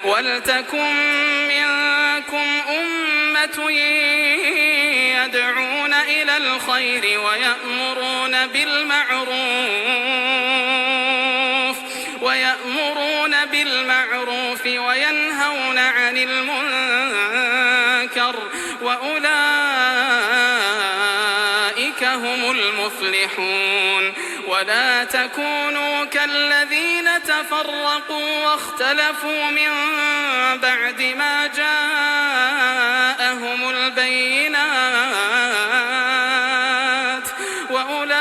وَلْتَكُن مِّنكُمْ أُمَّةٌ يَدْعُونَ إِلَى الْخَيْرِ وَيَأْمُرُونَ بِالْمَعْرُوفِ وَيَنْهَوْنَ عَنِ الْمُنكَرِ وَأُولَئِكَ هُمُ المفلحون. ولا تكونوا كالذين تفرقوا واختلفوا من بعد ما جاءهم البينات وأولئك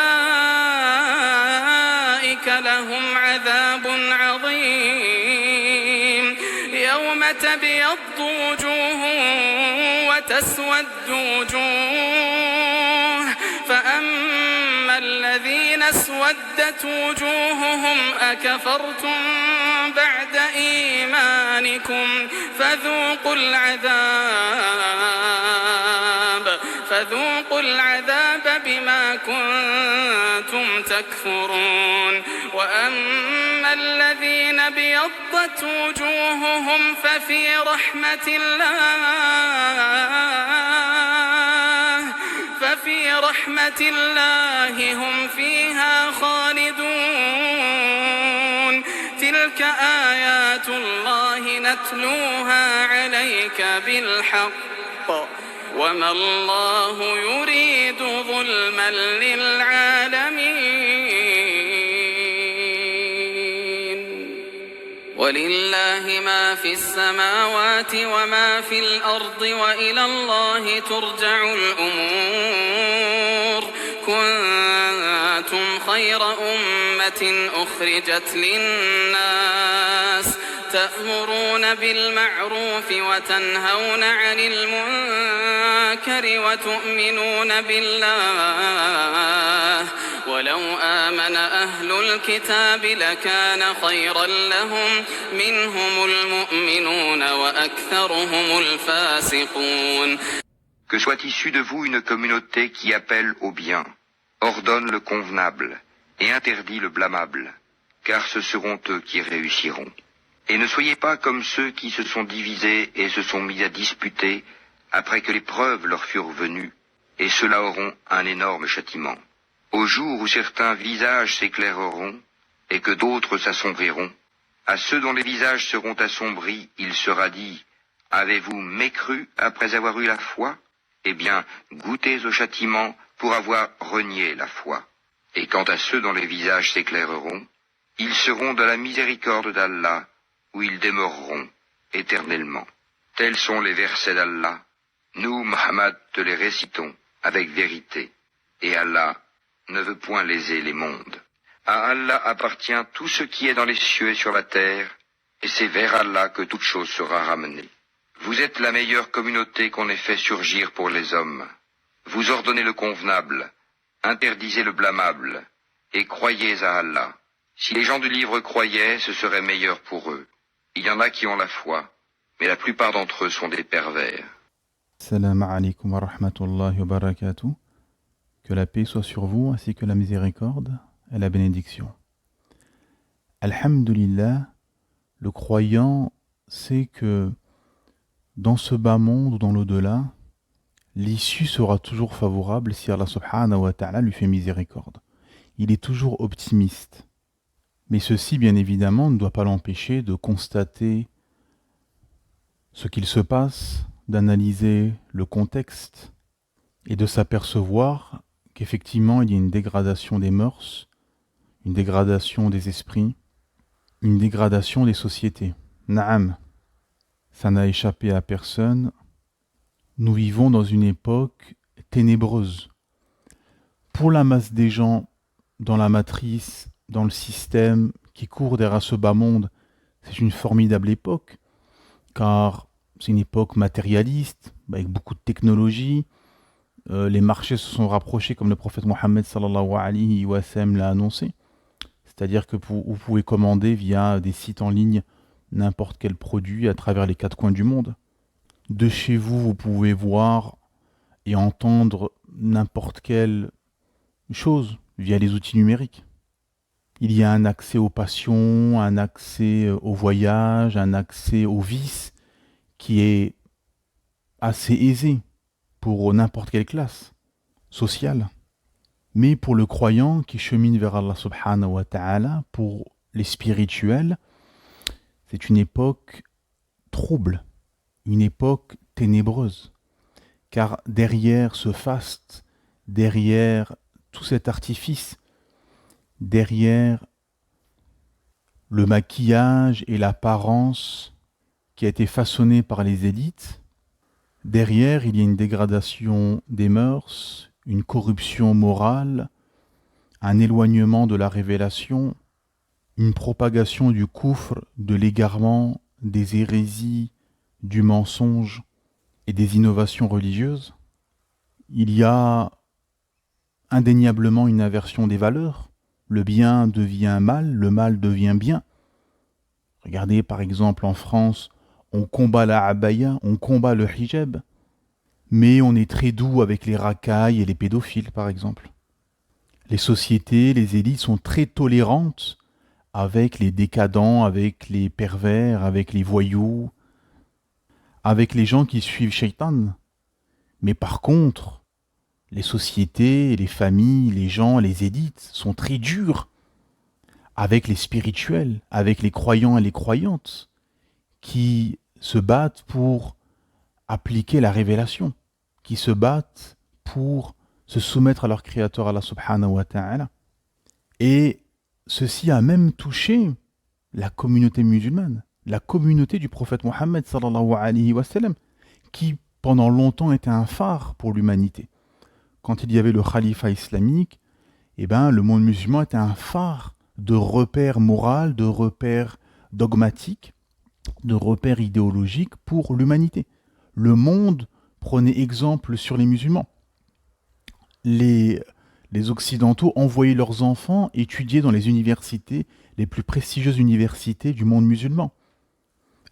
لهم عذاب عظيم. يوم تبيض وجوه وتسود وجوه فأما الذين اسودت وجوههم أكفرتم بعد إيمانكم فذوقوا العذاب بما كنتم تكفرون. وأما الذين ابيضت وجوههم ففي رحمة الله هم فيها خالدون. تلك آيات الله نتلوها عليك بالحق وما الله يريد ظلما للعالمين. ولله ما في السماوات وما في الأرض وإلى الله ترجع الأمور. كنتم خير أمة أخرجت للناس تأمرون بالمعروف وتنهون عن المنكر وتؤمنون بالله ولو آمن أهل الكتاب لكان خيرا لهم منهم المؤمنون وأكثرهم الفاسقون. Que soit issue de vous une communauté qui appelle au bien, ordonne le convenable et interdit le blâmable, car ce seront eux qui réussiront. Et ne soyez pas comme ceux qui se sont divisés et se sont mis à disputer après que les preuves leur furent venues, et ceux-là auront un énorme châtiment. Au jour où certains visages s'éclaireront et que d'autres s'assombriront, à ceux dont les visages seront assombris, il sera dit « Avez-vous mécru après avoir eu la foi ? Eh bien, goûtez au châtiment pour avoir renié la foi. Et quant à ceux dont les visages s'éclaireront, ils seront de la miséricorde d'Allah, où ils demeureront éternellement. » Tels sont les versets d'Allah. Nous, Muhammad, te les récitons avec vérité. Et Allah ne veut point léser les mondes. À Allah appartient tout ce qui est dans les cieux et sur la terre, et c'est vers Allah que toute chose sera ramenée. Vous êtes la meilleure communauté qu'on ait fait surgir pour les hommes. Vous ordonnez le convenable, interdisez le blâmable, et croyez à Allah. Si les gens du livre croyaient, ce serait meilleur pour eux. Il y en a qui ont la foi, mais la plupart d'entre eux sont des pervers. Salam alaikum wa rahmatullahi wa barakatuh. Que la paix soit sur vous, ainsi que la miséricorde et la bénédiction. Alhamdulillah, le croyant sait que dans ce bas monde ou dans l'au-delà, l'issue sera toujours favorable si Allah subhanahu wa ta'ala lui fait miséricorde. Il est toujours optimiste. Mais ceci, bien évidemment, ne doit pas l'empêcher de constater ce qu'il se passe, d'analyser le contexte et de s'apercevoir qu'effectivement il y a une dégradation des mœurs, une dégradation des esprits, une dégradation des sociétés. Naam, ça n'a échappé à personne. Nous vivons dans une époque ténébreuse. Pour la masse des gens dans la matrice, dans le système qui court derrière ce bas monde, c'est une formidable époque, car c'est une époque matérialiste, avec beaucoup de technologie. Les marchés se sont rapprochés comme le prophète Mohammed sallallahu alayhi wa sallam l'a annoncé. C'est-à-dire que vous pouvez commander via des sites en ligne n'importe quel produit à travers les quatre coins du monde. De chez vous, vous pouvez voir et entendre n'importe quelle chose via les outils numériques. Il y a un accès aux passions, un accès au voyage, un accès aux vices qui est assez aisé pour n'importe quelle classe sociale. Mais pour le croyant qui chemine vers Allah subhanahu wa ta'ala, pour les spirituels, c'est une époque trouble, une époque ténébreuse. Car derrière ce faste, derrière tout cet artifice, derrière le maquillage et l'apparence qui a été façonné par les élites, derrière il y a une dégradation des mœurs, une corruption morale, un éloignement de la révélation, une propagation du coufre, de l'égarement, des hérésies, du mensonge et des innovations religieuses. Il y a indéniablement une inversion des valeurs. Le bien devient mal, le mal devient bien. Regardez par exemple en France, on combat la abaya, on combat le hijab, mais on est très doux avec les racailles et les pédophiles par exemple. Les sociétés, les élites sont très tolérantes avec les décadents, avec les pervers, avec les voyous, avec les gens qui suivent Shaitan. Mais par contre, les sociétés, les familles, les gens, les élites sont très durs avec les spirituels, avec les croyants et les croyantes qui se battent pour appliquer la révélation, qui se battent pour se soumettre à leur créateur Allah subhanahu wa ta'ala. Et ceci a même touché la communauté musulmane, la communauté du prophète Mohammed sallallahu alayhi wa sallam, qui pendant longtemps était un phare pour l'humanité. Quand il y avait le khalifa islamique, le monde musulman était un phare de repères moraux, de repères dogmatiques, de repères idéologiques pour l'humanité. Le monde prenait exemple sur les musulmans. Les Occidentaux envoyaient leurs enfants étudier dans les universités, les plus prestigieuses universités du monde musulman.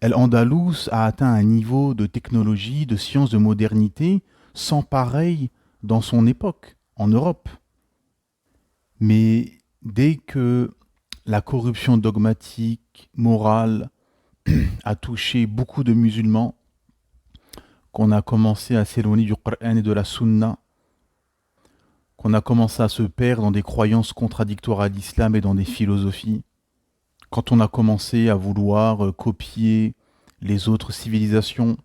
El-Andalus a atteint un niveau de technologie, de science, de modernité sans pareil dans son époque, en Europe. Mais dès que la corruption dogmatique, morale, a touché beaucoup de musulmans, qu'on a commencé à s'éloigner du Coran et de la Sunna, qu'on a commencé à se perdre dans des croyances contradictoires à l'islam et dans des philosophies, quand on a commencé à vouloir copier les autres civilisations,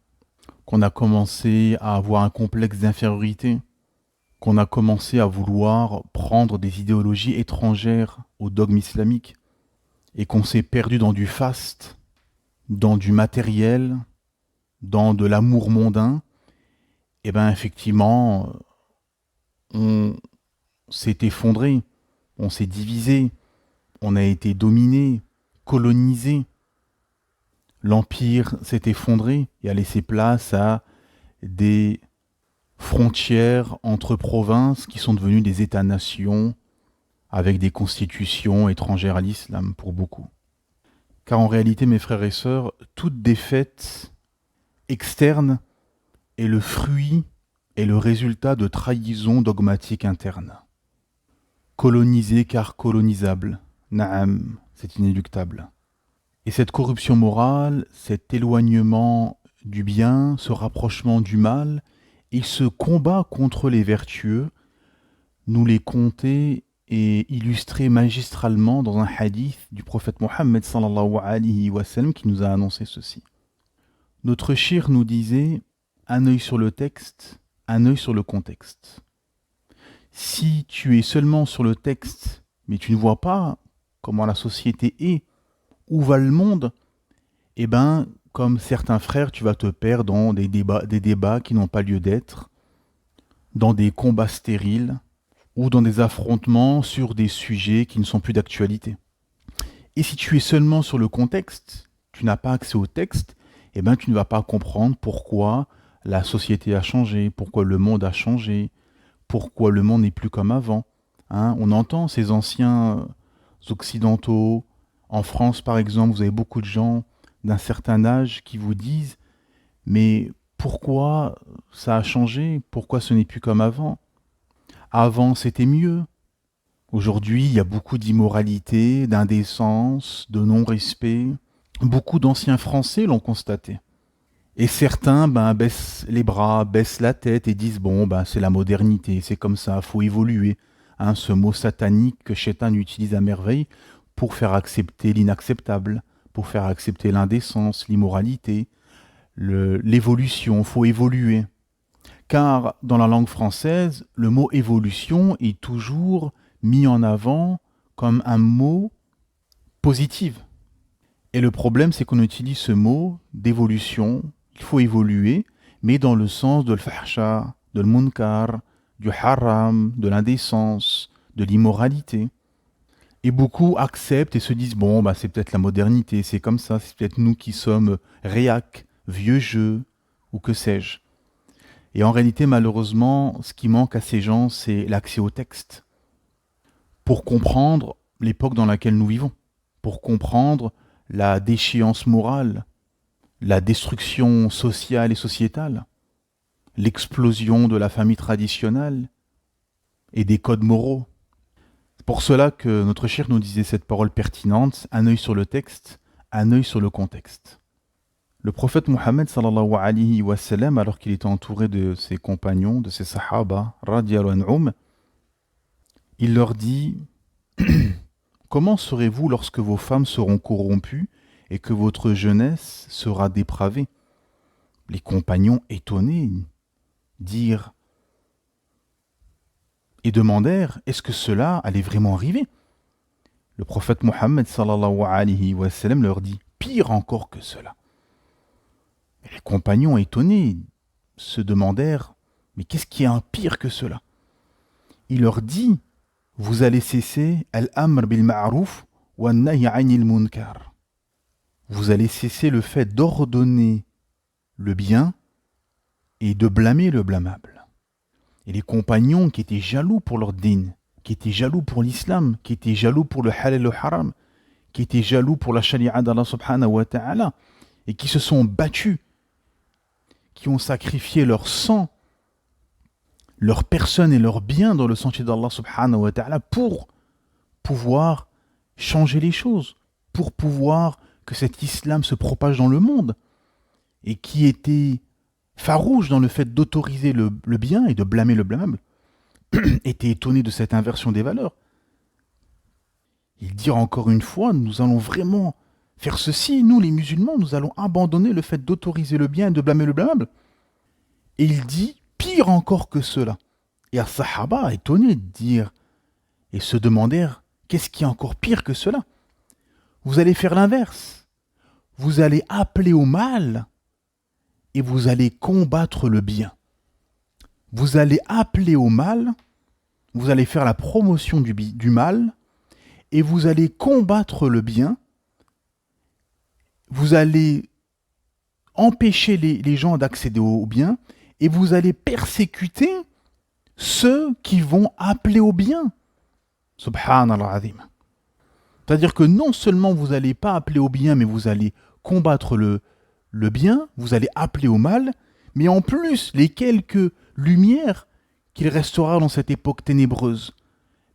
qu'on a commencé à avoir un complexe d'infériorité, qu'on a commencé à vouloir prendre des idéologies étrangères au dogme islamique, et qu'on s'est perdu dans du faste, dans du matériel, dans de l'amour mondain, effectivement, on s'est effondré, on s'est divisé, on a été dominé, colonisé. L'empire s'est effondré et a laissé place à des frontières entre provinces qui sont devenues des États-nations avec des constitutions étrangères à l'islam pour beaucoup. Car en réalité, mes frères et sœurs, toute défaite externe est le fruit et le résultat de trahisons dogmatiques internes. Colonisé car colonisable, na'am, c'est inéluctable. Et cette corruption morale, cet éloignement du bien, ce rapprochement du mal, et ce combat contre les vertueux, nous les compter et illustrer magistralement dans un hadith du prophète Mohammed sallallahu alayhi wa sallam qui nous a annoncé ceci. Notre shir nous disait un œil sur le texte, un œil sur le contexte. Si tu es seulement sur le texte, mais tu ne vois pas comment la société est, où va le monde, comme certains frères, tu vas te perdre dans des débats qui n'ont pas lieu d'être, dans des combats stériles, ou dans des affrontements sur des sujets qui ne sont plus d'actualité. Et si tu es seulement sur le contexte, tu n'as pas accès au texte, tu ne vas pas comprendre pourquoi la société a changé, pourquoi le monde a changé, pourquoi le monde n'est plus comme avant. On entend ces anciens occidentaux, en France par exemple, vous avez beaucoup de gens d'un certain âge qui vous disent « Mais pourquoi ça a changé? Pourquoi ce n'est plus comme avant ? Avant c'était mieux. Aujourd'hui, il y a beaucoup d'immoralité, d'indécence, de non-respect. Beaucoup d'anciens Français l'ont constaté. Et certains baissent les bras, baissent la tête et disent bon, c'est la modernité, c'est comme ça, faut évoluer. Hein, ce mot satanique que Shaitan utilise à merveille pour faire accepter l'inacceptable, pour faire accepter l'indécence, l'immoralité, l'évolution, faut évoluer. Car dans la langue française, le mot évolution est toujours mis en avant comme un mot positif. Et le problème, c'est qu'on utilise ce mot d'évolution, il faut évoluer, mais dans le sens de l'fahsha, de l'munkar, du haram, de l'indécence, de l'immoralité. Et beaucoup acceptent et se disent, bon, c'est peut-être la modernité, c'est comme ça, c'est peut-être nous qui sommes réac, vieux jeu, ou que sais-je. Et en réalité, malheureusement, ce qui manque à ces gens, c'est l'accès au texte. Pour comprendre l'époque dans laquelle nous vivons, pour comprendre la déchéance morale, la destruction sociale et sociétale, l'explosion de la famille traditionnelle et des codes moraux. C'est pour cela que notre cheikh nous disait cette parole pertinente, un œil sur le texte, un œil sur le contexte. Le prophète Mohammed sallallahu alayhi wa sallam, alors qu'il était entouré de ses compagnons, de ses sahaba, radiyallahu anhum, il leur dit « Comment serez-vous lorsque vos femmes seront corrompues et que votre jeunesse sera dépravée ?» Les compagnons étonnés dirent et demandèrent « Est-ce que cela allait vraiment arriver ?» Le prophète Mohammed sallallahu alayhi wa sallam leur dit « Pire encore que cela ». Et les compagnons étonnés se demandèrent « Mais qu'est-ce qui est un pire que cela ?» Il leur dit « Vous allez cesser al-amr bil ma'rouf wa an-nahy 'anil munkar » Vous allez cesser le fait d'ordonner le bien et de blâmer le blâmable. Et les compagnons qui étaient jaloux pour leur din, qui étaient jaloux pour l'islam, qui étaient jaloux pour le halal et le haram, qui étaient jaloux pour la sharia d'Allah subhanahu wa ta'ala, et qui se sont battus, qui ont sacrifié leur sang, leur personne et leur bien dans le sentier d'Allah subhanahu wa ta'ala pour pouvoir changer les choses, pour pouvoir que cet islam se propage dans le monde, et qui était farouche dans le fait d'autoriser le bien et de blâmer le blâmable, était étonné de cette inversion des valeurs. Ils dirent encore une fois, nous allons vraiment faire ceci, nous les musulmans, nous allons abandonner le fait d'autoriser le bien et de blâmer le blâmable. Et il dit, pire encore que cela. Et as-sahaba, étonnés de dire, et se demandèrent, qu'est-ce qui est encore pire que cela? Vous allez faire l'inverse. Vous allez appeler au mal et vous allez combattre le bien. Vous allez appeler au mal, vous allez faire la promotion du mal et vous allez combattre le bien. Vous allez empêcher les gens d'accéder au bien et vous allez persécuter ceux qui vont appeler au bien. Subhanallah azim. C'est-à-dire que non seulement vous n'allez pas appeler au bien, mais vous allez combattre le bien, vous allez appeler au mal, mais en plus, les quelques lumières qu'il restera dans cette époque ténébreuse,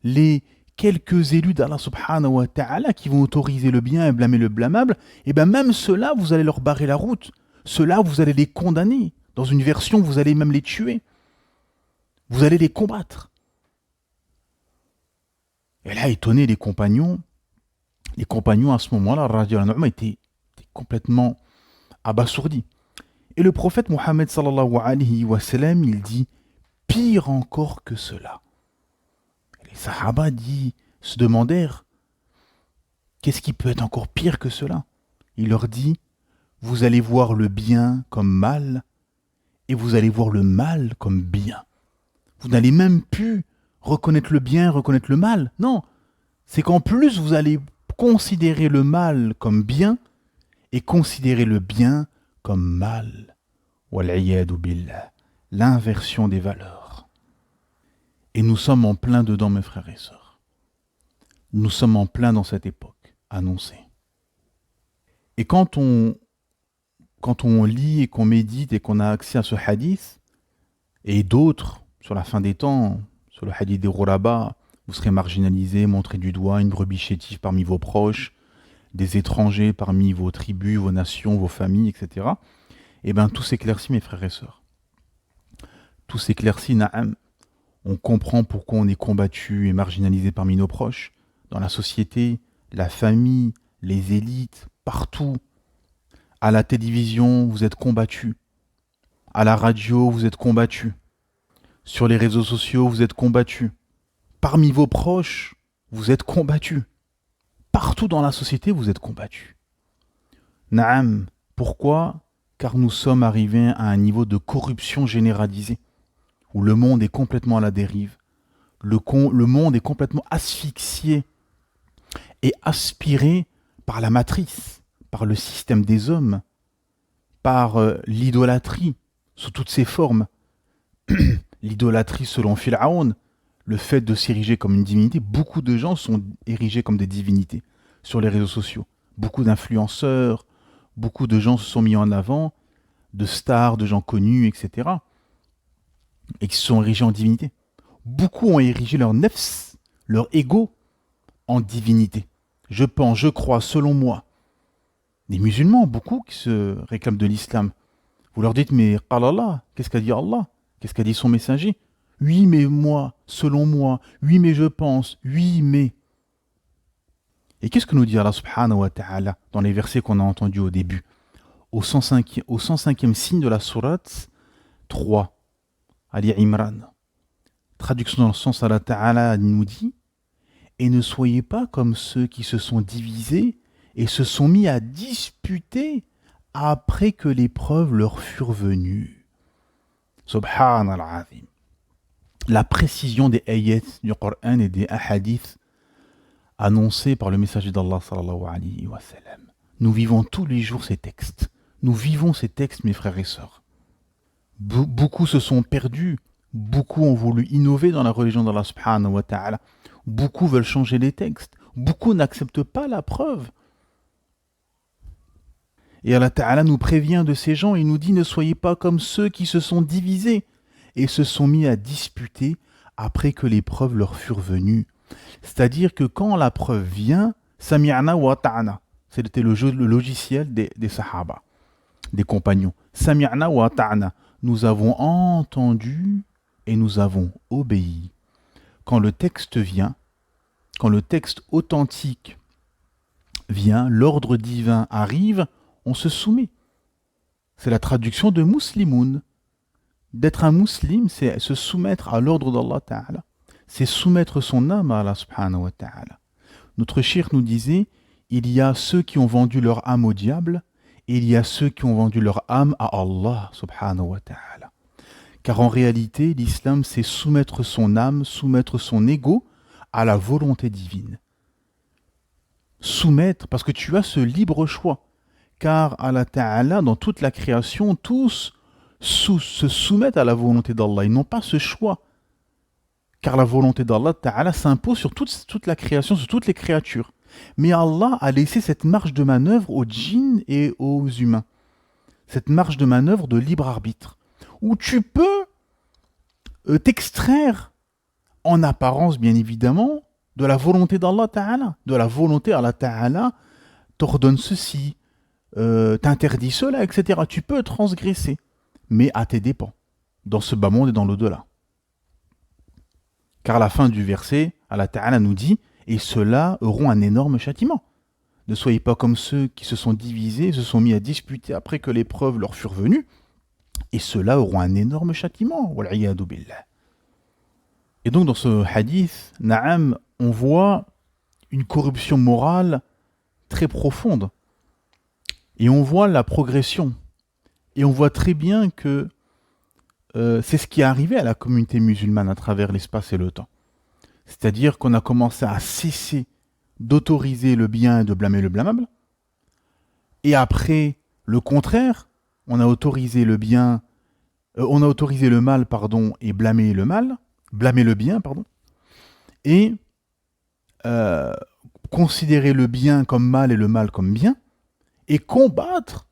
les quelques élus d'Allah subhanahu wa ta'ala qui vont autoriser le bien et blâmer le blâmable, et bien même ceux-là, vous allez leur barrer la route. Ceux-là, vous allez les condamner. Dans une version, vous allez même les tuer. Vous allez les combattre. Et là, étonnés, les compagnons à ce moment-là, radiyallahu anhum, étaient complètement abasourdis. Et le prophète Mohammed sallallahu alayhi wa sallam, il dit pire encore que cela. Et les sahaba se demandèrent qu'est-ce qui peut être encore pire que cela? Il leur dit vous allez voir le bien comme mal et vous allez voir le mal comme bien. Vous n'allez même plus reconnaître le bien, reconnaître le mal. Non, c'est qu'en plus vous allez considérer le mal comme bien et considérer le bien comme mal. Wal'iyadu billah. L'inversion des valeurs. Et nous sommes en plein dedans, mes frères et sœurs. Nous sommes en plein dans cette époque annoncée. Et quand on lit et qu'on médite et qu'on a accès à ce hadith, et d'autres, sur la fin des temps, sur le hadith des Ghuraba, vous serez marginalisé, montré du doigt, une brebis chétive parmi vos proches, des étrangers parmi vos tribus, vos nations, vos familles, etc. Eh bien, tout s'éclaircit, mes frères et sœurs. Tout s'éclaircit, na'am. On comprend pourquoi on est combattu et marginalisé parmi nos proches, dans la société, la famille, les élites, partout. À la télévision, vous êtes combattu. À la radio, vous êtes combattu. Sur les réseaux sociaux, vous êtes combattu. Parmi vos proches, vous êtes combattu. Partout dans la société, vous êtes combattu. Naam, pourquoi? Car nous sommes arrivés à un niveau de corruption généralisée, où le monde est complètement à la dérive. Le monde est complètement asphyxié et aspiré par la matrice, par le système des hommes, par l'idolâtrie sous toutes ses formes. L'idolâtrie selon Pharaon, le fait de s'ériger comme une divinité, beaucoup de gens sont érigés comme des divinités sur les réseaux sociaux. Beaucoup d'influenceurs, beaucoup de gens se sont mis en avant, de stars, de gens connus, etc. Et qui se sont érigés en divinité. Beaucoup ont érigé leur nefs, leur ego, en divinité. Je pense, je crois, selon moi. Des musulmans, beaucoup qui se réclament de l'islam. Vous leur dites, mais qala Allah, qu'est-ce qu'a dit Allah? Qu'est-ce qu'a dit son messager? Oui, mais moi, selon moi. Oui, mais je pense. Oui, mais. Et qu'est-ce que nous dit Allah subhanahu wa ta'ala dans les versets qu'on a entendus au début? Au 105e signe de la sourate 3, Ali Imran. Traduction dans le sens, Allah ta'ala nous dit: et ne soyez pas comme ceux qui se sont divisés et se sont mis à disputer après que les preuves leur furent venues. Subhanallah azim. La précision des ayats du Coran et des hadiths annoncés par le messager d'Allah sallallahu alayhi wa sallam. Nous vivons tous les jours ces textes. Nous vivons ces textes, mes frères et sœurs. Beaucoup se sont perdus. Beaucoup ont voulu innover dans la religion d'Allah subhanahu wa ta'ala. Beaucoup veulent changer les textes. Beaucoup n'acceptent pas la preuve. Et Allah ta'ala nous prévient de ces gens et nous dit: ne soyez pas comme ceux qui se sont divisés et se sont mis à disputer après que les preuves leur furent venues. C'est-à-dire que quand la preuve vient, sami'na wa ta'ana. C'était le logiciel des sahaba, des compagnons. Sami'na wa ta'ana. Nous avons entendu et nous avons obéi. Quand le texte vient, quand le texte authentique vient, l'ordre divin arrive, on se soumet. C'est la traduction de muslimoun. D'être un musulman, c'est se soumettre à l'ordre d'Allah Ta'ala. C'est soumettre son âme à Allah subhanahu wa ta'ala. Notre cheikh nous disait: il y a ceux qui ont vendu leur âme au diable et il y a ceux qui ont vendu leur âme à Allah subhanahu wa ta'ala. Car en réalité, l'islam, c'est soumettre son âme, soumettre son ego à la volonté divine. Soumettre, parce que tu as ce libre choix. Car Allah Ta'ala, dans toute la création, tous se soumettent à la volonté d'Allah. Ils n'ont pas ce choix. Car la volonté d'Allah Ta'ala s'impose sur toute la création, sur toutes les créatures. Mais Allah a laissé cette marge de manœuvre aux djinns et aux humains. Cette marge de manœuvre de libre arbitre. Où tu peux t'extraire, en apparence bien évidemment, de la volonté d'Allah Ta'ala. De la volonté Allah Ta'ala t'ordonne ceci, t'interdit cela, etc. Tu peux transgresser, mais à tes dépens, dans ce bas monde et dans l'au-delà. Car à la fin du verset, Allah Ta'ala nous dit: et ceux-là auront un énorme châtiment. Ne soyez pas comme ceux qui se sont divisés, se sont mis à disputer après que les preuves leur furent venues, et ceux-là auront un énorme châtiment. Wal'iyadu billah. Et donc dans ce hadith, na'am, on voit une corruption morale très profonde. Et on voit la progression. Et on voit très bien que c'est ce qui est arrivé à la communauté musulmane à travers l'espace et le temps. C'est-à-dire qu'on a commencé à cesser d'autoriser le bien et de blâmer le blâmable. Et après, le contraire, on a autorisé le bien, on a autorisé le mal, pardon, et blâmer le mal, blâmer le bien, pardon. Et considérer le bien comme mal et le mal comme bien. Et combattre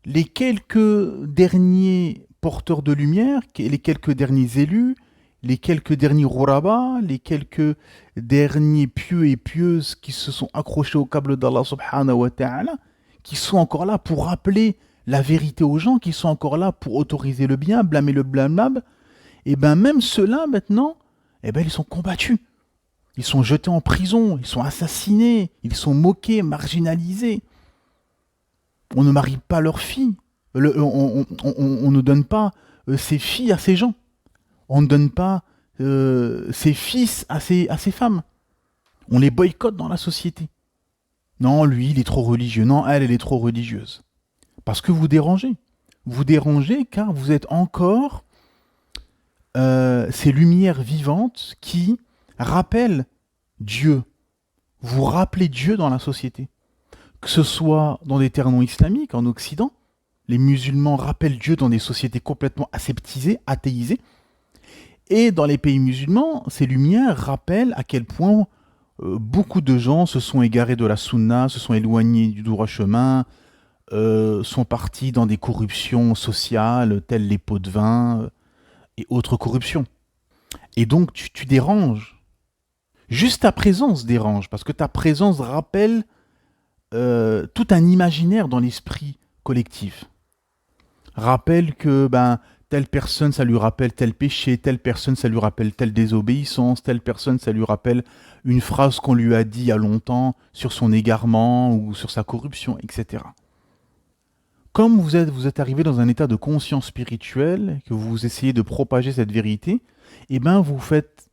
les quelques derniers porteurs de lumière, les quelques derniers élus, les quelques derniers rourabas, les quelques derniers pieux et pieuses qui se sont accrochés au câble d'Allah subhanahu wa ta'ala, qui sont encore là pour rappeler la vérité aux gens, qui sont encore là pour autoriser le bien, blâmer le blâmable, et bien même ceux-là maintenant, eh ben ils sont combattus. Ils sont jetés en prison, ils sont assassinés, ils sont moqués, marginalisés. On ne marie pas leurs filles. On ne donne pas ses filles à ces gens. On ne donne pas ses fils à ces femmes. On les boycotte dans la société. Non, lui, il est trop religieux. Non, elle est trop religieuse. Parce que vous dérangez. Vous dérangez car vous êtes encore ces lumières vivantes qui rappellent Dieu. Vous rappelez Dieu dans la société. Que ce soit dans des terres non islamiques, en Occident, les musulmans rappellent Dieu dans des sociétés complètement aseptisées, athéisées. Et dans les pays musulmans, ces lumières rappellent à quel point beaucoup de gens se sont égarés de la sunna, se sont éloignés du droit chemin, sont partis dans des corruptions sociales, telles les pots de vin et autres corruptions. Et donc tu déranges. Juste ta présence dérange, parce que ta présence rappelle tout un imaginaire dans l'esprit collectif. Rappelle que telle personne, ça lui rappelle tel péché, telle personne, ça lui rappelle telle désobéissance, telle personne, ça lui rappelle une phrase qu'on lui a dit il y a longtemps sur son égarement ou sur sa corruption, etc. Comme vous êtes arrivé dans un état de conscience spirituelle, que vous essayez de propager cette vérité, eh ben vous faites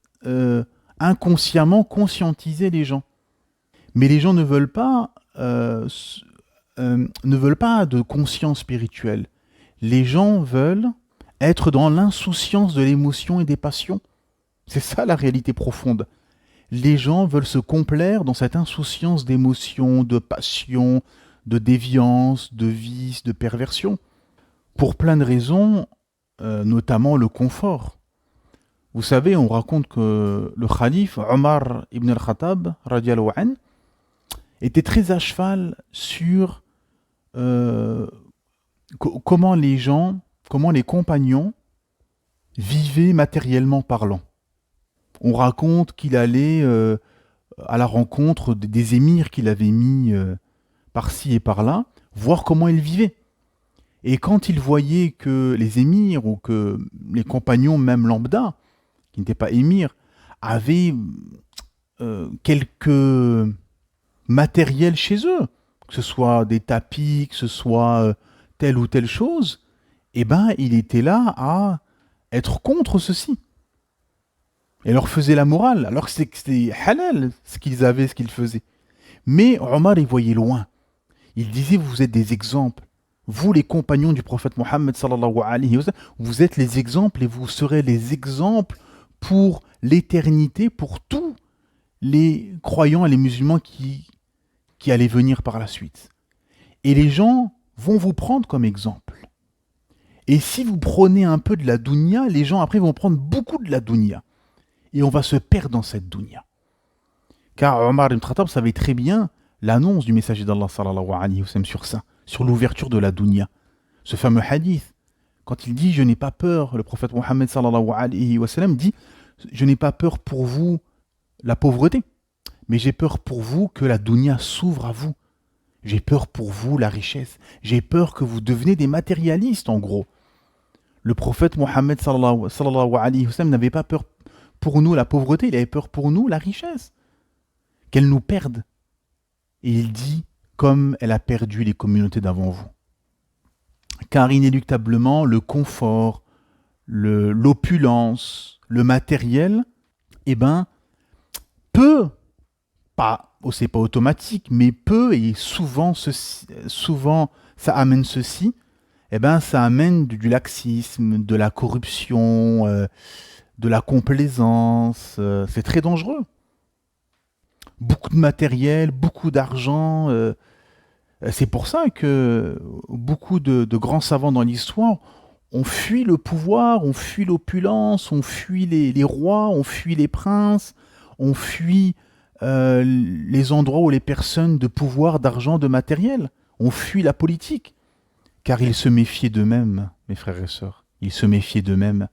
inconsciemment conscientiser les gens. Mais les gens ne veulent pas de conscience spirituelle. Les gens veulent être dans l'insouciance de l'émotion et des passions. C'est ça la réalité profonde. Les gens veulent se complaire dans cette insouciance d'émotion, de passion, de déviance, de vice, de perversion. Pour plein de raisons, notamment le confort. Vous savez, on raconte que le khalife Omar ibn al-Khattab, radiallahu anhu, était très à cheval sur comment les compagnons vivaient matériellement parlant. On raconte qu'il allait à la rencontre des émirs qu'il avait mis par-ci et par-là, voir comment ils vivaient. Et quand il voyait que les émirs ou que les compagnons, même lambda, qui n'étaient pas émirs, avaient quelques matériels chez eux, que ce soit des tapis, que ce soit telle ou telle chose, eh ben il était là à être contre ceci. Et leur faisait la morale, alors que c'était halal ce qu'ils avaient, ce qu'ils faisaient. Mais Omar, il voyait loin. Il disait, vous êtes des exemples. Vous, les compagnons du prophète Mohammed, sallallahu alayhi wa sallam, vous êtes les exemples et vous serez les exemples pour l'éternité, pour tous les croyants et les musulmans qui allaient venir par la suite. Et les gens vont vous prendre comme exemple. Et si vous prenez un peu de la dunya, les gens après vont prendre beaucoup de la dunya. Et on va se perdre dans cette dunya. Car Omar ibn Khattab savait très bien l'annonce du messager d'Allah sallallahu alayhi wa sallam sur ça, sur l'ouverture de la dunya. Ce fameux hadith, quand il dit « Je n'ai pas peur », le prophète Mohammed sallallahu alayhi wa sallam dit « Je n'ai pas peur pour vous la pauvreté, mais j'ai peur pour vous que la dunya s'ouvre à vous. J'ai peur pour vous la richesse. J'ai peur que vous devenez des matérialistes, en gros. » Le prophète Mohammed sallallahu alayhi wa sallam n'avait pas peur pour nous la pauvreté, il avait peur pour nous la richesse. Qu'elle nous perde. Et il dit, comme elle a perdu les communautés d'avant vous. Car inéluctablement, le confort, l'opulence, le matériel, eh ben, peut, c'est pas automatique, mais peut, et souvent ça amène ceci, eh ben, ça amène du laxisme, de la corruption, de la complaisance, c'est très dangereux. Beaucoup de matériel, beaucoup d'argent. C'est pour ça que beaucoup de grands savants dans l'histoire ont fui le pouvoir, ont fui l'opulence, ont fui les rois, ont fui les princes, ont fui les endroits où les personnes de pouvoir, d'argent, de matériel, ont fui la politique. Car ils se méfiaient d'eux-mêmes, mes frères et sœurs. Ils se méfiaient d'eux-mêmes.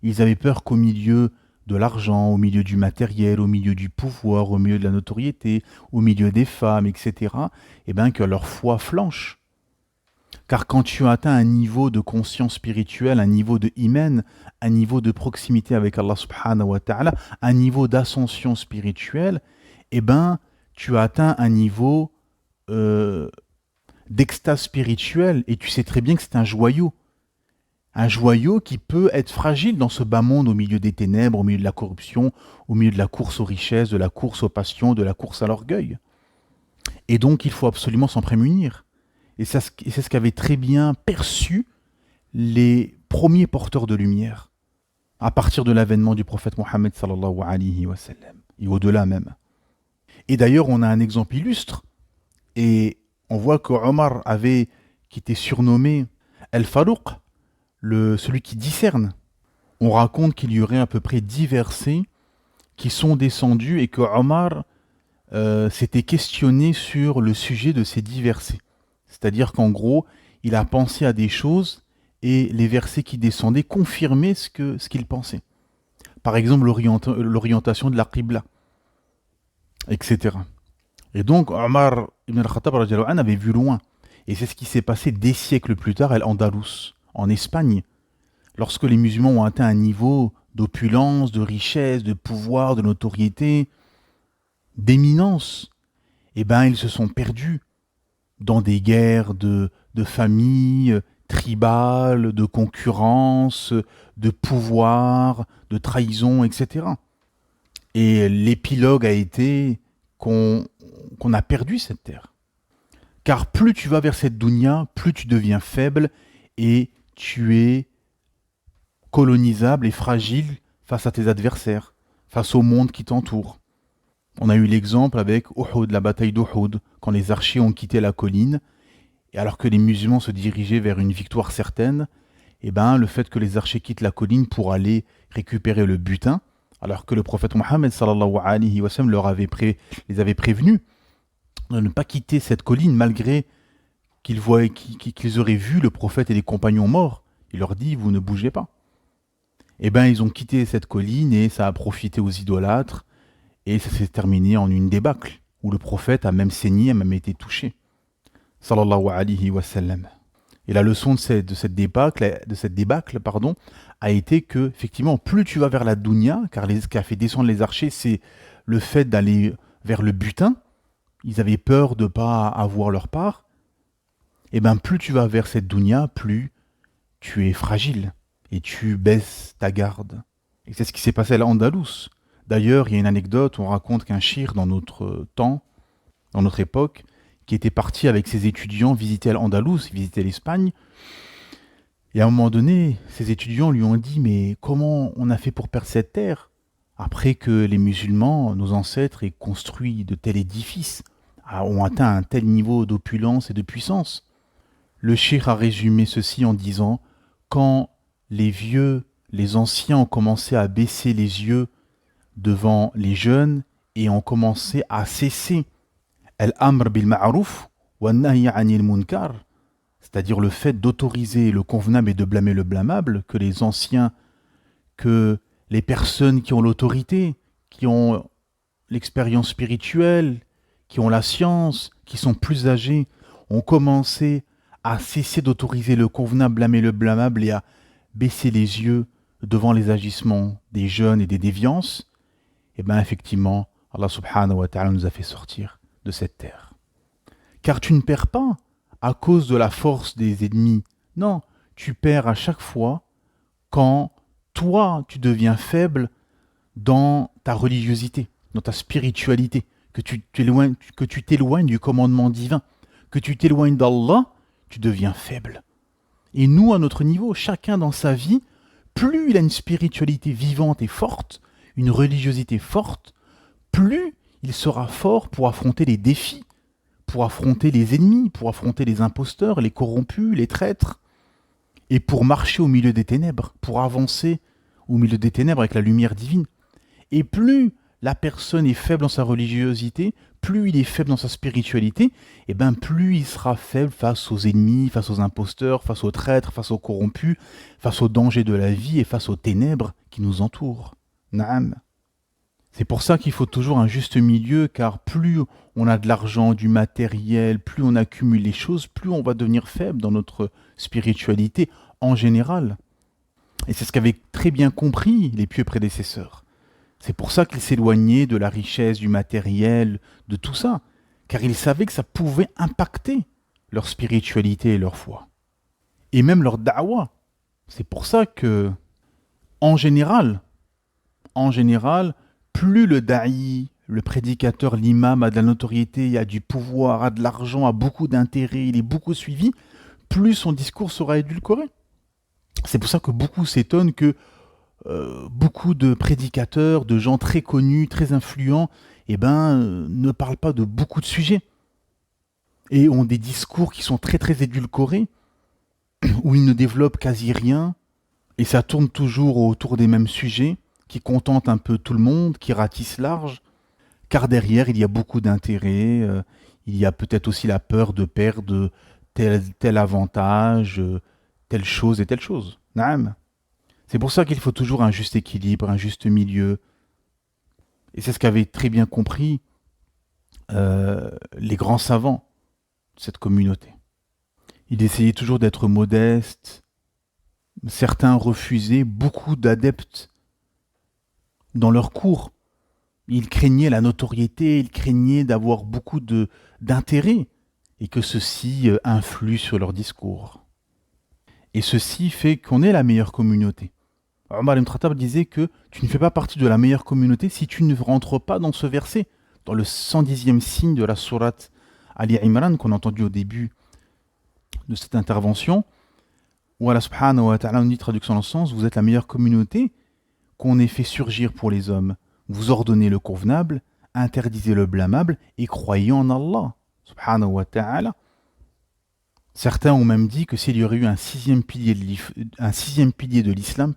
Ils avaient peur qu'au milieu de l'argent, au milieu du matériel, au milieu du pouvoir, au milieu de la notoriété, au milieu des femmes, etc., eh bien que leur foi flanche. Car quand tu as atteint un niveau de conscience spirituelle, un niveau de iman, un niveau de proximité avec Allah subhanahu wa ta'ala, un niveau d'ascension spirituelle, eh ben, tu as atteint un niveau d'extase spirituelle et tu sais très bien que c'est un joyau. Un joyau qui peut être fragile dans ce bas monde au milieu des ténèbres, au milieu de la corruption, au milieu de la course aux richesses, de la course aux passions, de la course à l'orgueil. Et donc il faut absolument s'en prémunir. Et c'est ce qu'avaient très bien perçu les premiers porteurs de lumière, à partir de l'avènement du prophète Mohammed sallallahu alayhi wa sallam, et au-delà même. Et d'ailleurs, on a un exemple illustre, et on voit que Omar qui était surnommé Al-Farouq, celui qui discerne. On raconte qu'il y aurait à peu près 10 versets qui sont descendus et que Omar s'était questionné sur le sujet de ces 10 versets. C'est-à-dire qu'en gros, il a pensé à des choses et les versets qui descendaient confirmaient ce qu'il pensait. Par exemple, l'orientation de la Qibla, etc. Et donc, Omar ibn al-Khattab avait vu loin. Et c'est ce qui s'est passé des siècles plus tard à Al-Andalus, en Espagne, lorsque les musulmans ont atteint un niveau d'opulence, de richesse, de pouvoir, de notoriété, d'éminence. Eh bien, ils se sont perdus dans des guerres de famille, tribales, de concurrence, de pouvoir, de trahison, etc. Et l'épilogue a été qu'on a perdu cette terre. Car plus tu vas vers cette dunya, plus tu deviens faible et tu es colonisable et fragile face à tes adversaires, face au monde qui t'entoure. On a eu l'exemple avec Uhud, la bataille d'Uhud, quand les archers ont quitté la colline, et alors que les musulmans se dirigeaient vers une victoire certaine, eh ben, le fait que les archers quittent la colline pour aller récupérer le butin, alors que le prophète Mohammed sallallahu alayhi wa sallam les avait prévenus de ne pas quitter cette colline malgré qu'ils auraient vu le prophète et les compagnons morts. Il leur dit, vous ne bougez pas. Eh bien, ils ont quitté cette colline et ça a profité aux idolâtres. Et ça s'est terminé en une débâcle, où le prophète a même saigné, a même été touché. Sallallahu alayhi wa sallam. Et la leçon de cette débâcle, a été que, effectivement, plus tu vas vers la dunya, car ce qui a fait descendre les archers, c'est le fait d'aller vers le butin. Ils avaient peur de ne pas avoir leur part. Et bien, plus tu vas vers cette dunya, plus tu es fragile. Et tu baisses ta garde. Et c'est ce qui s'est passé à l'Andalus. D'ailleurs, il y a une anecdote, on raconte qu'un shir dans notre temps, dans notre époque, qui était parti avec ses étudiants visiter l'Andalus, visiter l'Espagne, et à un moment donné, ses étudiants lui ont dit « Mais comment on a fait pour perdre cette terre après que les musulmans, nos ancêtres, aient construit de tels édifices, ont atteint un tel niveau d'opulence et de puissance ?» Le shir a résumé ceci en disant « Quand les anciens ont commencé à baisser les yeux devant les jeunes et ont commencé à cesser al-amr bil ma'ruf wa nahy 'anil munkar, c'est-à-dire le fait d'autoriser le convenable et de blâmer le blâmable, que les anciens, que les personnes qui ont l'autorité, qui ont l'expérience spirituelle, qui ont la science, qui sont plus âgés, ont commencé à cesser d'autoriser le convenable, blâmer le blâmable et à baisser les yeux devant les agissements des jeunes et des déviances, eh bien effectivement, Allah subhanahu wa ta'ala nous a fait sortir de cette terre. Car tu ne perds pas à cause de la force des ennemis. Non, tu perds à chaque fois quand toi, tu deviens faible dans ta religiosité, dans ta spiritualité, que tu t'éloignes du commandement divin, que tu t'éloignes d'Allah, tu deviens faible. Et nous, à notre niveau, chacun dans sa vie, plus il a une spiritualité vivante et forte, une religiosité forte, plus il sera fort pour affronter les défis, pour affronter les ennemis, pour affronter les imposteurs, les corrompus, les traîtres, et pour marcher au milieu des ténèbres, pour avancer au milieu des ténèbres avec la lumière divine. Et plus la personne est faible dans sa religiosité, plus il est faible dans sa spiritualité, et ben plus il sera faible face aux ennemis, face aux imposteurs, face aux traîtres, face aux corrompus, face aux dangers de la vie et face aux ténèbres qui nous entourent. Naam. C'est pour ça qu'il faut toujours un juste milieu, car plus on a de l'argent, du matériel, plus on accumule les choses, plus on va devenir faible dans notre spiritualité en général. Et c'est ce qu'avaient très bien compris les pieux prédécesseurs. C'est pour ça qu'ils s'éloignaient de la richesse, du matériel, de tout ça, car ils savaient que ça pouvait impacter leur spiritualité et leur foi. Et même leur da'wa. C'est pour ça que, en général, plus le da'i, le prédicateur, l'imam a de la notoriété, a du pouvoir, a de l'argent, a beaucoup d'intérêt, il est beaucoup suivi, plus son discours sera édulcoré. C'est pour ça que beaucoup s'étonnent que beaucoup de prédicateurs, de gens très connus, très influents, ne parlent pas de beaucoup de sujets. Et ont des discours qui sont très très édulcorés, où ils ne développent quasi rien, et ça tourne toujours autour des mêmes sujets, qui contentent un peu tout le monde, qui ratissent large, car derrière il y a beaucoup d'intérêts, il y a peut-être aussi la peur de perdre tel avantage, telle chose et telle chose. Naam. C'est pour ça qu'il faut toujours un juste équilibre, un juste milieu. Et c'est ce qu'avaient très bien compris les grands savants de cette communauté. Ils essayaient toujours d'être modestes. Certains refusaient, beaucoup d'adeptes dans leur cours. Ils craignaient la notoriété, ils craignaient d'avoir beaucoup d'intérêt et que ceci influe sur leur discours. Et ceci fait qu'on est la meilleure communauté. Omar ibn Khattab disait que tu ne fais pas partie de la meilleure communauté si tu ne rentres pas dans ce verset, dans le 110e signe de la sourate Ali Imran qu'on a entendu au début de cette intervention, où Allah subhanahu wa ta'ala nous dit, traduction dans le sens, vous êtes la meilleure communauté qu'on ait fait surgir pour les hommes. Vous ordonnez le convenable, interdisez le blâmable et croyez en Allah subhanahu wa ta'ala. Certains ont même dit que s'il y aurait eu un sixième pilier de l'islam,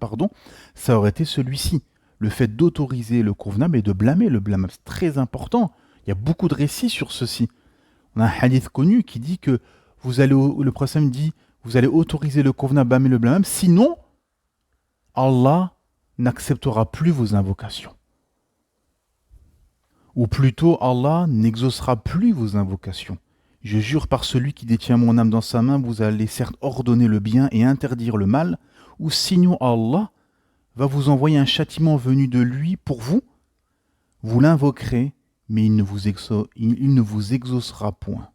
ça aurait été celui-ci. Le fait d'autoriser le convenable et de blâmer le blâmable. C'est très important. Il y a beaucoup de récits sur ceci. On a un hadith connu qui dit que le prophète dit, vous allez autoriser le convenable, blâmer le blâmable, sinon Allah n'acceptera plus vos invocations. Ou plutôt, Allah n'exaucera plus vos invocations. Je jure par celui qui détient mon âme dans sa main, vous allez certes ordonner le bien et interdire le mal, ou sinon Allah va vous envoyer un châtiment venu de lui pour vous. Vous l'invoquerez, mais il ne vous exaucera point.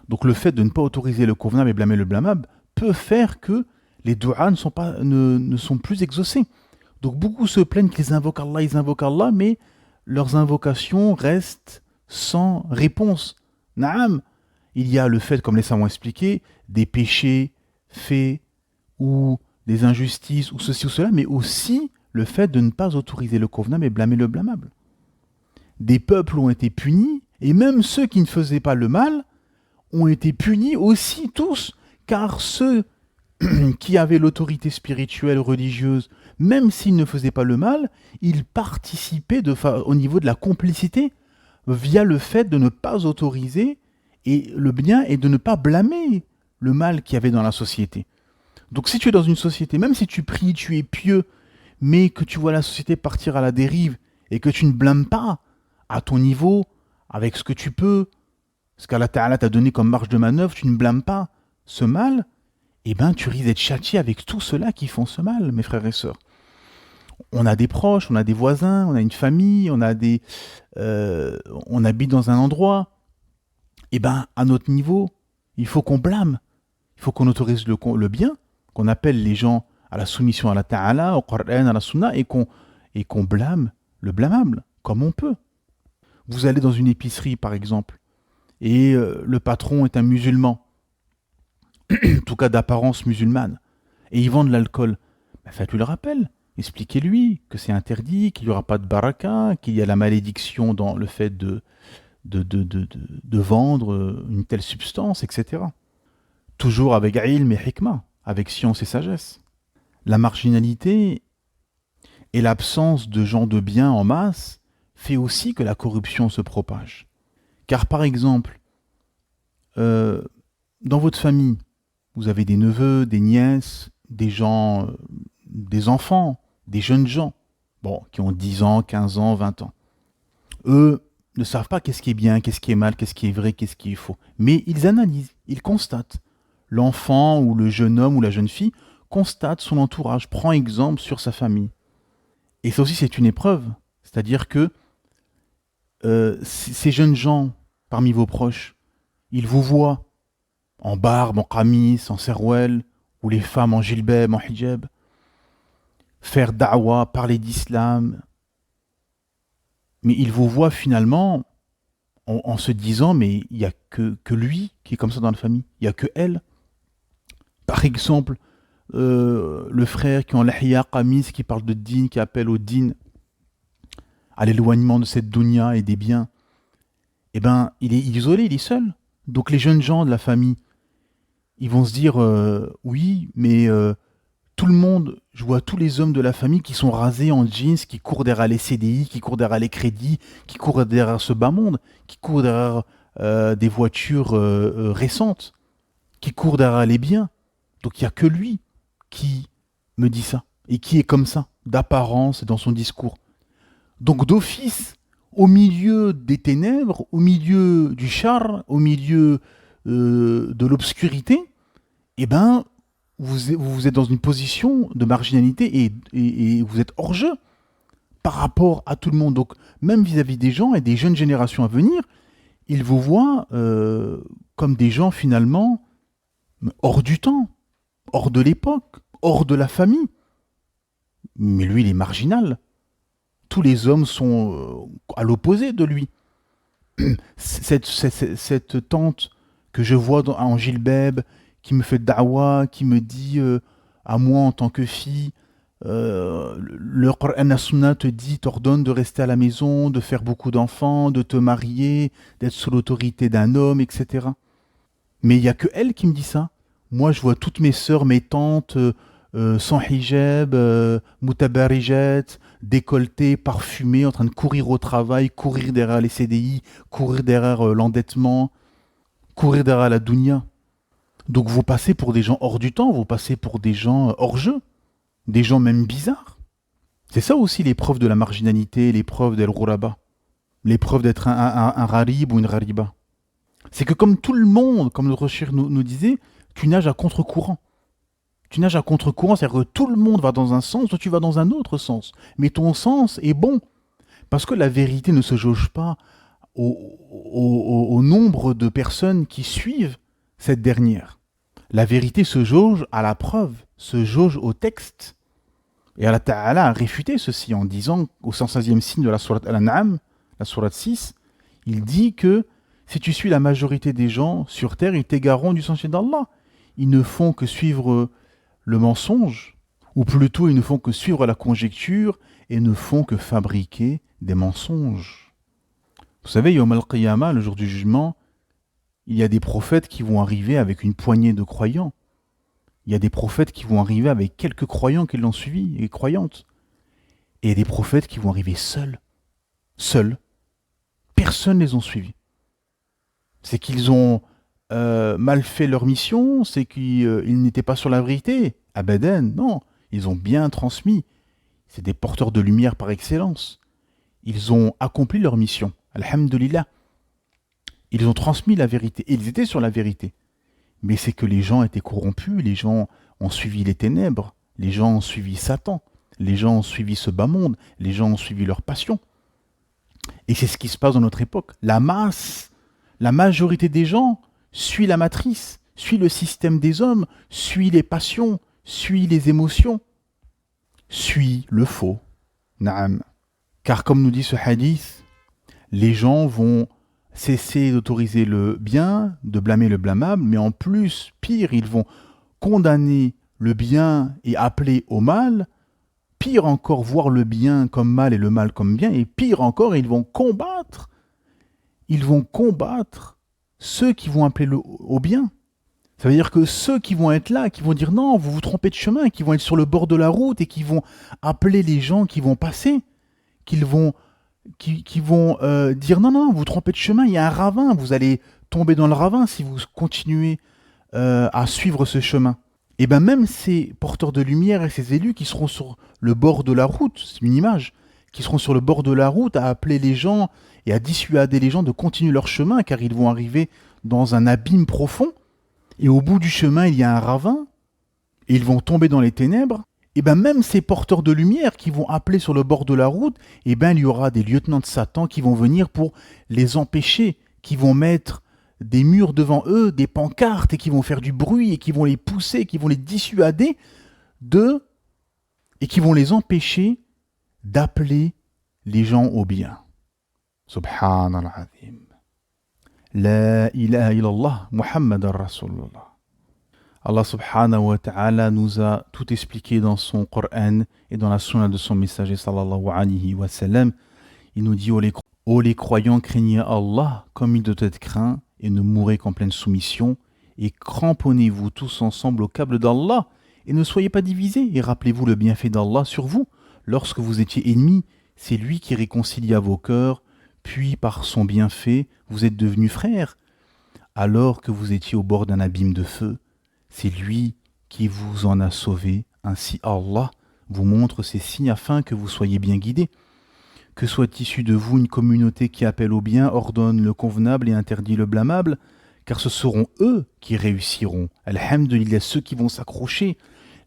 Donc le fait de ne pas autoriser le convenable et blâmer le blâmable peut faire que les du'as ne sont plus exaucés. Donc beaucoup se plaignent qu'ils invoquent Allah, mais leurs invocations restent sans réponse. Naam. Il y a le fait, comme les savants ont expliqué, des péchés faits ou des injustices ou ceci ou cela, mais aussi le fait de ne pas autoriser le convenable et blâmer le blâmable. Des peuples ont été punis, et même ceux qui ne faisaient pas le mal ont été punis aussi tous, car ceux qui avaient l'autorité spirituelle, religieuse, même s'ils ne faisaient pas le mal, ils participaient au niveau de la complicité via le fait de ne pas autoriser et le bien et de ne pas blâmer le mal qu'il y avait dans la société. Donc si tu es dans une société, même si tu pries, tu es pieux, mais que tu vois la société partir à la dérive et que tu ne blâmes pas à ton niveau, avec ce que tu peux, ce qu'Allah Ta'ala t'a donné comme marge de manœuvre, tu ne blâmes pas ce mal, tu risques d'être châtié avec tous ceux-là qui font ce mal, mes frères et sœurs. On a des proches, on a des voisins, on a une famille, on habite dans un endroit. À notre niveau, il faut qu'on blâme, il faut qu'on autorise le bien, qu'on appelle les gens à la soumission à la Ta'ala, au Qur'an, à la Sunna, et qu'on blâme le blâmable, comme on peut. Vous allez dans une épicerie, par exemple, et le patron est un musulman, en tout cas d'apparence musulmane, et ils vendent de l'alcool. Faites-lui le rappel, expliquez-lui que c'est interdit, qu'il n'y aura pas de baraka, qu'il y a la malédiction dans le fait de vendre une telle substance, etc. Toujours avec ilm et hikmah, avec science et sagesse. La marginalité et l'absence de gens de bien en masse fait aussi que la corruption se propage. Car par exemple, dans votre famille, vous avez des neveux, des nièces, des gens, des enfants, des jeunes gens, bon, qui ont 10 ans, 15 ans, 20 ans. Eux ne savent pas qu'est-ce qui est bien, qu'est-ce qui est mal, qu'est-ce qui est vrai, qu'est-ce qui est faux. Mais ils analysent, ils constatent. L'enfant ou le jeune homme ou la jeune fille constate son entourage, prend exemple sur sa famille. Et ça aussi, c'est une épreuve. C'est-à-dire que ces jeunes gens parmi vos proches, ils vous voient en barbe, en qamis, en serwel, ou les femmes en jilbab, en hijab, faire da'wa, parler d'islam. Mais ils vous voient finalement en se disant, mais il n'y a que lui qui est comme ça dans la famille. Il n'y a que elle. Par exemple, le frère qui est en lahia, qamis, qui parle de din, qui appelle au din, à l'éloignement de cette dunya et des biens, eh ben, il est isolé, il est seul. Donc les jeunes gens de la famille, ils vont se dire, oui, mais tout le monde, je vois tous les hommes de la famille qui sont rasés en jeans, qui courent derrière les CDI, qui courent derrière les crédits, qui courent derrière ce bas monde, qui courent derrière des voitures récentes, qui courent derrière les biens. Donc il n'y a que lui qui me dit ça, et qui est comme ça, d'apparence et dans son discours. Donc d'office, au milieu des ténèbres, au milieu du char, au milieu de l'obscurité, eh ben, vous êtes dans une position de marginalité et vous êtes hors jeu par rapport à tout le monde. Donc même vis-à-vis des gens et des jeunes générations à venir, ils vous voient comme des gens finalement hors du temps, hors de l'époque, hors de la famille. Mais lui, il est marginal. Tous les hommes sont à l'opposé de lui. Cette tante que je vois en jilbab, qui me fait da'wa, qui me dit à moi en tant que fille, le Coran et la Sunna te dit, t'ordonne de rester à la maison, de faire beaucoup d'enfants, de te marier, d'être sous l'autorité d'un homme, etc. Mais il n'y a que elle qui me dit ça. Moi, je vois toutes mes sœurs, mes tantes, sans hijab, mutabarijat, décolletées, parfumées, en train de courir au travail, courir derrière les CDI, courir derrière l'endettement, courir derrière la dunya. Donc vous passez pour des gens hors du temps, vous passez pour des gens hors jeu, des gens même bizarres. C'est ça aussi l'épreuve de la marginalité, l'épreuve d'El-Ghuraba, l'épreuve d'être un gharib ou une ghariba. C'est que comme tout le monde, comme notre cheikh nous disait, tu nages à contre-courant. Tu nages à contre-courant, c'est-à-dire que tout le monde va dans un sens, toi tu vas dans un autre sens. Mais ton sens est bon. Parce que la vérité ne se jauge pas au nombre de personnes qui suivent cette dernière. La vérité se jauge à la preuve, se jauge au texte. Et Allah Ta'ala a réfuté ceci en disant, au 116e signe de la sourate Al-An'am, la sourate 6, il dit que si tu suis la majorité des gens sur terre, ils t'égareront du sentier d'Allah. Ils ne font que suivre le mensonge, ou plutôt ils ne font que suivre la conjecture et ne font que fabriquer des mensonges. Vous savez, Yawm al-Qiyamah, le jour du jugement, il y a des prophètes qui vont arriver avec une poignée de croyants. Il y a des prophètes qui vont arriver avec quelques croyants qui l'ont suivi et croyantes. Et il y a des prophètes qui vont arriver seuls. Seuls. Personne ne les a suivis. C'est qu'ils ont mal fait leur mission, c'est qu'ils n'étaient pas sur la vérité. Abadan, non. Ils ont bien transmis. C'est des porteurs de lumière par excellence. Ils ont accompli leur mission. Alhamdulillah. Ils ont transmis la vérité. Et ils étaient sur la vérité. Mais c'est que les gens étaient corrompus, les gens ont suivi les ténèbres, les gens ont suivi Satan, les gens ont suivi ce bas monde, les gens ont suivi leur passion. Et c'est ce qui se passe dans notre époque. La masse, la majorité des gens suit la matrice, suit le système des hommes, suit les passions, suit les émotions, suit le faux. Naam. Car comme nous dit ce hadith, les gens vont cesser d'autoriser le bien, de blâmer le blâmable, mais en plus, pire, ils vont condamner le bien et appeler au mal, pire encore, voir le bien comme mal et le mal comme bien, et pire encore, ils vont combattre ceux qui vont appeler au bien. Ça veut dire que ceux qui vont être là, qui vont dire non, vous vous trompez de chemin, qui vont être sur le bord de la route et qui vont appeler les gens qui vont passer, qu'ils vont qui vont dire non, non, vous trompez de chemin, il y a un ravin, vous allez tomber dans le ravin si vous continuez à suivre ce chemin. Et bien même ces porteurs de lumière et ces élus qui seront sur le bord de la route, c'est une image, qui seront sur le bord de la route à appeler les gens et à dissuader les gens de continuer leur chemin car ils vont arriver dans un abîme profond et au bout du chemin il y a un ravin et ils vont tomber dans les ténèbres. Et bien même ces porteurs de lumière qui vont appeler sur le bord de la route, et bien il y aura des lieutenants de Satan qui vont venir pour les empêcher, qui vont mettre des murs devant eux, des pancartes, et qui vont faire du bruit, et qui vont les pousser, qui vont les dissuader et qui vont les empêcher d'appeler les gens au bien. Subhanallah azim. La ilaha illallah, Muhammad Rasulullah. Allah subhanahu wa ta'ala nous a tout expliqué dans son Coran et dans la sunna de son messager sallallahu alayhi wa sallam. Il nous dit, ô les croyants, craignez Allah comme il doit être craint et ne mourrez qu'en pleine soumission et cramponnez-vous tous ensemble au câble d'Allah et ne soyez pas divisés et rappelez-vous le bienfait d'Allah sur vous. Lorsque vous étiez ennemis, c'est lui qui réconcilia vos cœurs, puis par son bienfait, vous êtes devenus frères. Alors que vous étiez au bord d'un abîme de feu, c'est lui qui vous en a sauvé. Ainsi Allah vous montre ces signes afin que vous soyez bien guidés. Que soit issue de vous une communauté qui appelle au bien, ordonne le convenable et interdit le blâmable, car ce seront eux qui réussiront. Alhamdulillah, ceux qui vont s'accrocher,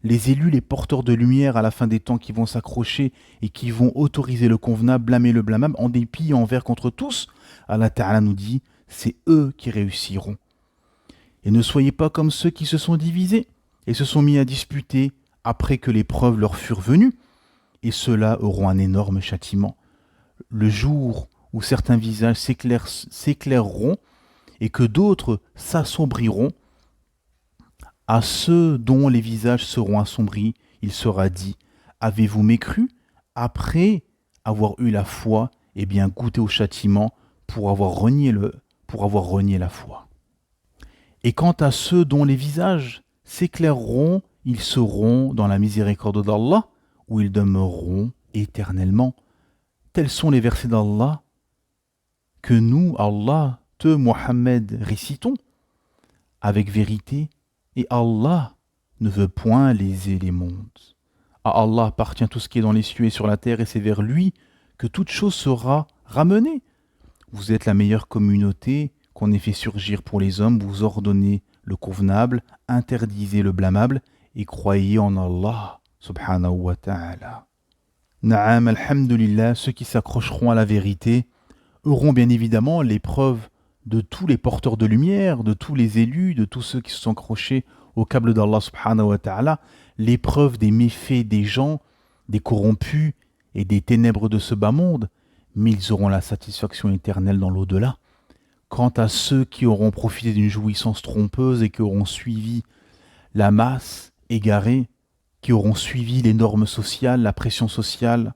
les élus, les porteurs de lumière à la fin des temps qui vont s'accrocher et qui vont autoriser le convenable, blâmer le blâmable, en dépit et envers contre tous. Allah Ta'ala nous dit, c'est eux qui réussiront. Et ne soyez pas comme ceux qui se sont divisés et se sont mis à disputer après que les preuves leur furent venues, et ceux-là auront un énorme châtiment. Le jour où certains visages s'éclaireront et que d'autres s'assombriront, à ceux dont les visages seront assombris, il sera dit, avez-vous mécru après avoir eu la foi, et bien goûté au châtiment pour avoir renié la foi. Et quant à ceux dont les visages s'éclaireront, ils seront dans la miséricorde d'Allah, où ils demeureront éternellement. Tels sont les versets d'Allah que nous, Allah, Mohammed, récitons avec vérité, et Allah ne veut point léser les mondes. À Allah appartient tout ce qui est dans les cieux et sur la terre, et c'est vers lui que toute chose sera ramenée. Vous êtes la meilleure communauté qu'on ait fait surgir pour les hommes, vous ordonnez le convenable, interdisez le blâmable et croyez en Allah subhanahu wa ta'ala. Na'am, alhamdulillah, ceux qui s'accrocheront à la vérité auront bien évidemment l'épreuve de tous les porteurs de lumière, de tous les élus, de tous ceux qui se sont accrochés au câble d'Allah subhanahu wa ta'ala, l'épreuve des méfaits des gens, des corrompus et des ténèbres de ce bas monde, mais ils auront la satisfaction éternelle dans l'au-delà. Quant à ceux qui auront profité d'une jouissance trompeuse et qui auront suivi la masse égarée, qui auront suivi les normes sociales, la pression sociale,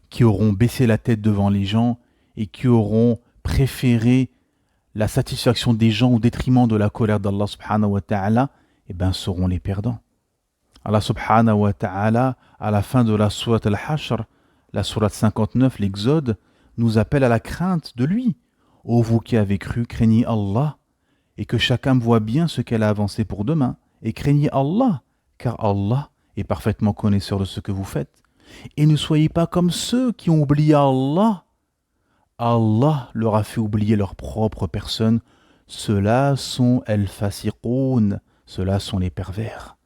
qui auront baissé la tête devant les gens et qui auront préféré la satisfaction des gens au détriment de la colère d'Allah subhanahu wa ta'ala, eh bien seront les perdants. Allah subhanahu wa ta'ala, à la fin de la sourate Al-Hashr, la sourate 59, l'Exode, nous appelle à la crainte de lui. Ô vous qui avez cru, craignez Allah, et que chacun voit bien ce qu'elle a avancé pour demain, et craignez Allah, car Allah est parfaitement connaisseur de ce que vous faites. Et ne soyez pas comme ceux qui ont oublié Allah. Allah leur a fait oublier leur propre personne. Ceux-là sont al-fasiqoun, ceux-là sont les pervers.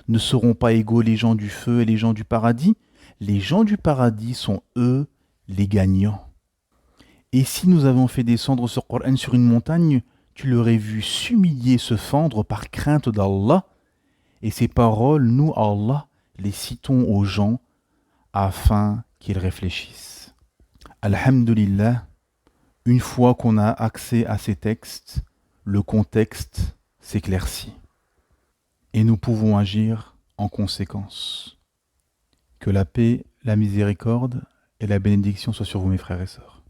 Ne seront pas égaux les gens du feu et les gens du paradis? Les gens du paradis sont eux les gagnants. Et si nous avons fait descendre ce Coran sur une montagne, tu l'aurais vu s'humilier, se fendre par crainte d'Allah. Et ces paroles, nous, Allah, les citons aux gens afin qu'ils réfléchissent. Alhamdulillah, une fois qu'on a accès à ces textes, le contexte s'éclaircit. Et nous pouvons agir en conséquence. Que la paix, la miséricorde et la bénédiction soient sur vous, mes frères et sœurs.